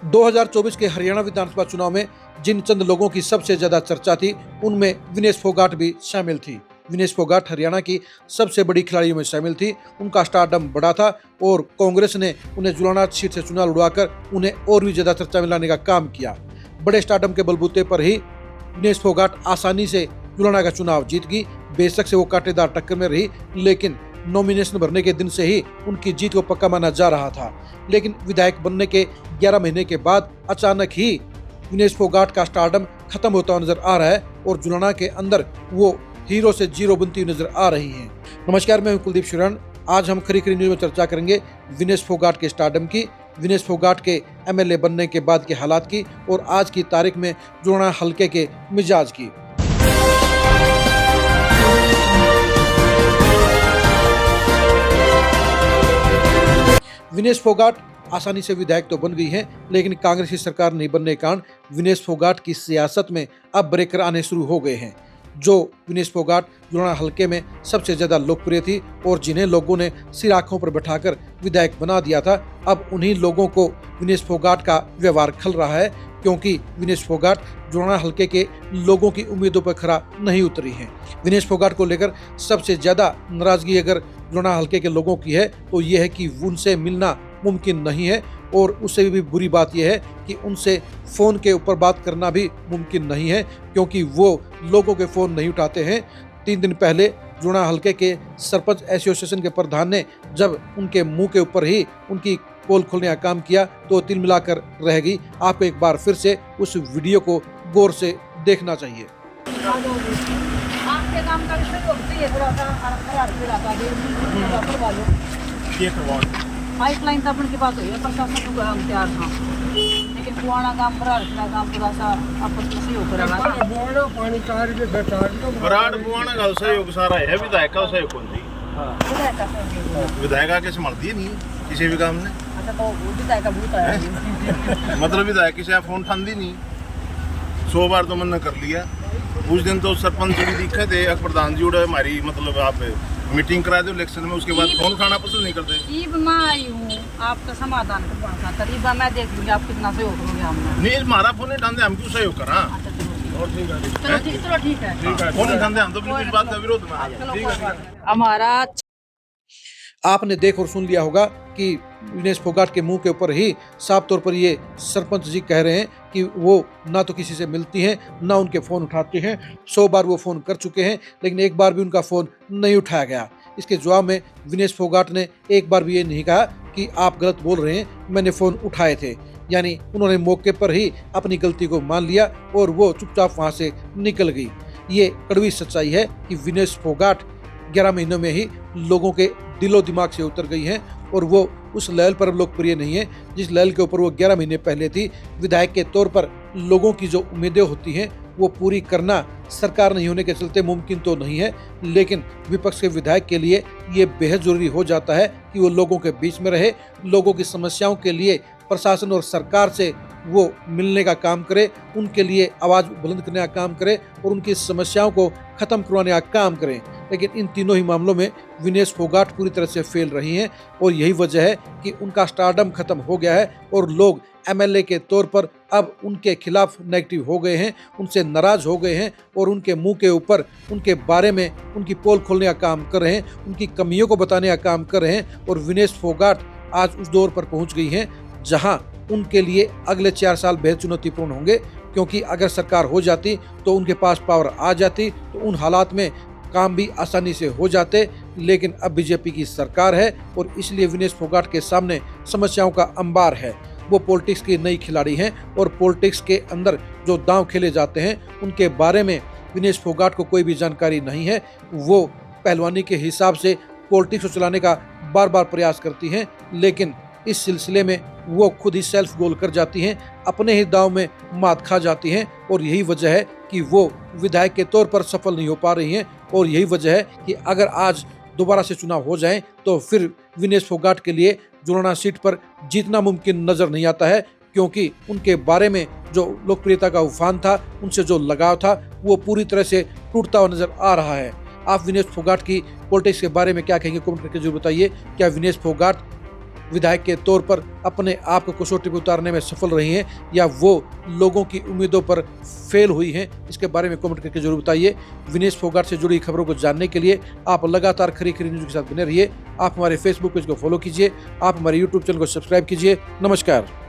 2024 के हरियाणा विधानसभा चुनाव में जिन चंद लोगों की सबसे ज्यादा चर्चा थी उनमें विनेश फोगाट भी शामिल थी। विनेश फोगाट हरियाणा की सबसे बड़ी खिलाड़ियों में शामिल थी। उनका स्टारडम बड़ा था और कांग्रेस ने उन्हें जुलाना सीट से चुनाव लड़वाकर उन्हें और भी ज्यादा चर्चा में लाने का काम किया। बड़े स्टारडम के बलबूते पर ही विनेश फोगाट आसानी से जुलाना का चुनाव जीत गई। बेशक से वो कांटेदार टक्कर में रही, लेकिन नॉमिनेशन भरने के दिन से ही उनकी जीत को पक्का माना जा रहा था। लेकिन विधायक बनने के 11 महीने के बाद अचानक ही विनेश फोगाट का स्टारडम खत्म होता हुआ नजर आ रहा है और जुलाना के अंदर वो हीरो से जीरो बनती हुई नजर आ रही हैं। नमस्कार, मैं हूं कुलदीप शिरण। आज हम खरी खरी न्यूज में चर्चा करेंगे विनेश फोगाट के स्टारडम की, विनेश फोगाट के एमएलए बनने के बाद के हालात की और आज की तारीख में जुलाना हलके के मिजाज की। विनेश फोगाट आसानी से विधायक तो बन गई हैं, लेकिन कांग्रेस की सरकार नहीं बनने के कारण विनेश फोगाट की सियासत में अब ब्रेकर आने शुरू हो गए हैं। जो विनेश फोगाट जुलाना हलके में सबसे ज्यादा लोकप्रिय थी और जिन्हें लोगों ने सिर आंखों पर बैठाकर विधायक बना दिया था, अब उन्हीं लोगों को विनेश फोगाट का व्यवहार खल रहा है, क्योंकि विनेश फोगाट जुलाना हलके के लोगों की उम्मीदों पर खरा नहीं उतरी हैं। विनेश फोगाट को लेकर सबसे ज्यादा नाराजगी अगर जुलाना हलके के लोगों की है तो ये है कि उनसे मिलना मुमकिन नहीं है, और उससे भी बुरी बात यह है कि उनसे फोन के ऊपर बात करना भी मुमकिन नहीं है, क्योंकि वो लोगों के फोन नहीं उठाते हैं। 3 दिन पहले जुलाना हलके के सरपंच एसोसिएशन के प्रधान ने जब उनके मुंह के ऊपर ही उनकी पोल खोलने का काम किया तो तिल मिलाकर रह गई। आपको एक बार फिर से उस वीडियो को गौर से देखना चाहिए। पाइपलाइन तक की बात हुई है, प्रशासन को हम तैयार था, लेकिन पुराना काम काम थोड़ा सा आपस में सहयोग करेगा। बुआना पानी कार के घटार तो बराड़ बुआना का सहयोग सारा है, विधायक का सहयोग कौन दी? विधायक का सहयोग, विधायक आके संभालती है नहीं किसी भी काम ने। अच्छा तो विधायक का भूत है मतलब विधायक किसी फोन उठाती नहीं, 100 बार तो मैंने कर लिया। उस दिन तो सरपंच भी दिखे थे, प्रधान जी उड़े हमारी मतलब आप मीटिंग करा दो इलेक्शन में, उसके बाद फोन उठाना पसंद नहीं करते। ईब मैं आई हूँ आपका समाधान करवाना था, तरीब मैं देख लूँगी आप कितना सहयोग करोगे। हमने नहीं, हमारा फोन नहीं उठाते, हम क्यों सहयोग करा? अच्छा चलो ठीक है फोन उठाते हम तो बिल्कुल इस बात का विरोध में। हमारा आपने देख और सुन लिया होगा कि विनेश फोगाट के मुंह के ऊपर ही साफ तौर पर ये सरपंच जी कह रहे हैं कि वो ना तो किसी से मिलती हैं, ना उनके फ़ोन उठाते हैं। 100 बार वो फ़ोन कर चुके हैं, लेकिन एक बार भी उनका फ़ोन नहीं उठाया गया। इसके जवाब में विनेश फोगाट ने एक बार भी ये नहीं कहा कि आप गलत बोल रहे हैं, मैंने फ़ोन उठाए थे। यानी उन्होंने मौके पर ही अपनी गलती को मान लिया और वो चुपचाप वहाँ से निकल गई। ये कड़वी सच्चाई है कि विनेश फोगाट 11 महीनों में ही लोगों के दिलो दिमाग से उतर गई हैं और वो उस लेवल पर लोकप्रिय नहीं है जिस लेवल के ऊपर वो 11 महीने पहले थी। विधायक के तौर पर लोगों की जो उम्मीदें होती हैं वो पूरी करना सरकार नहीं होने के चलते मुमकिन तो नहीं है, लेकिन विपक्ष के विधायक के लिए ये बेहद जरूरी हो जाता है कि वो लोगों के बीच में रहे, लोगों की समस्याओं के लिए प्रशासन और सरकार से वो मिलने का काम करे, उनके लिए आवाज़ बुलंद करने का काम करे और उनकी समस्याओं को ख़त्म करवाने का काम करें। लेकिन इन तीनों ही मामलों में विनेश फोगाट पूरी तरह से फेल रही हैं और यही वजह है कि उनका स्टारडम खत्म हो गया है और लोग एमएलए के तौर पर अब उनके खिलाफ नेगेटिव हो गए हैं, उनसे नाराज हो गए हैं और उनके मुंह के ऊपर उनके बारे में उनकी पोल खोलने का काम कर रहे हैं, उनकी कमियों को बताने का काम कर रहे हैं। और विनेश फोगाट आज उस दौर पर पहुंच गई हैं जहां उनके लिए अगले 4 साल बेहद चुनौतीपूर्ण होंगे, क्योंकि अगर सरकार हो जाती तो उनके पास पावर आ जाती तो उन हालात में काम भी आसानी से हो जाते। लेकिन अब बीजेपी की सरकार है और इसलिए विनेश फोगाट के सामने समस्याओं का अंबार है। वो पॉलिटिक्स की नई खिलाड़ी हैं और पॉलिटिक्स के अंदर जो दांव खेले जाते हैं उनके बारे में विनेश फोगाट को कोई भी जानकारी नहीं है। वो पहलवानी के हिसाब से पॉलिटिक्स को चलाने का बार बार प्रयास करती हैं, लेकिन इस सिलसिले में वो खुद ही सेल्फ गोल कर जाती हैं, अपने ही दांव में मात खा जाती हैं और यही वजह है कि वो विधायक के तौर पर सफल नहीं हो पा रही हैं। और यही वजह है कि अगर आज दोबारा से चुनाव हो जाए तो फिर विनेश फोगाट के लिए जुलाना सीट पर जीतना मुमकिन नजर नहीं आता है, क्योंकि उनके बारे में जो लोकप्रियता का उफान था, उनसे जो लगाव था, वो पूरी तरह से टूटता हुआ नजर आ रहा है। आप विनेश फोगाट की पॉलिटिक्स के बारे में क्या कहेंगे, कमेंट करके जरूर बताइए। क्या विनेश फोगाट विधायक के तौर पर अपने आप को कसौटी पर उतारने में सफल रही हैं या वो लोगों की उम्मीदों पर फेल हुई हैं, इसके बारे में कमेंट करके जरूर बताइए। विनेश फोगाट से जुड़ी खबरों को जानने के लिए आप लगातार खरी न्यूज के साथ बने रहिए। आप हमारे फेसबुक पेज को फॉलो कीजिए, आप हमारे यूट्यूब चैनल को सब्सक्राइब कीजिए। नमस्कार।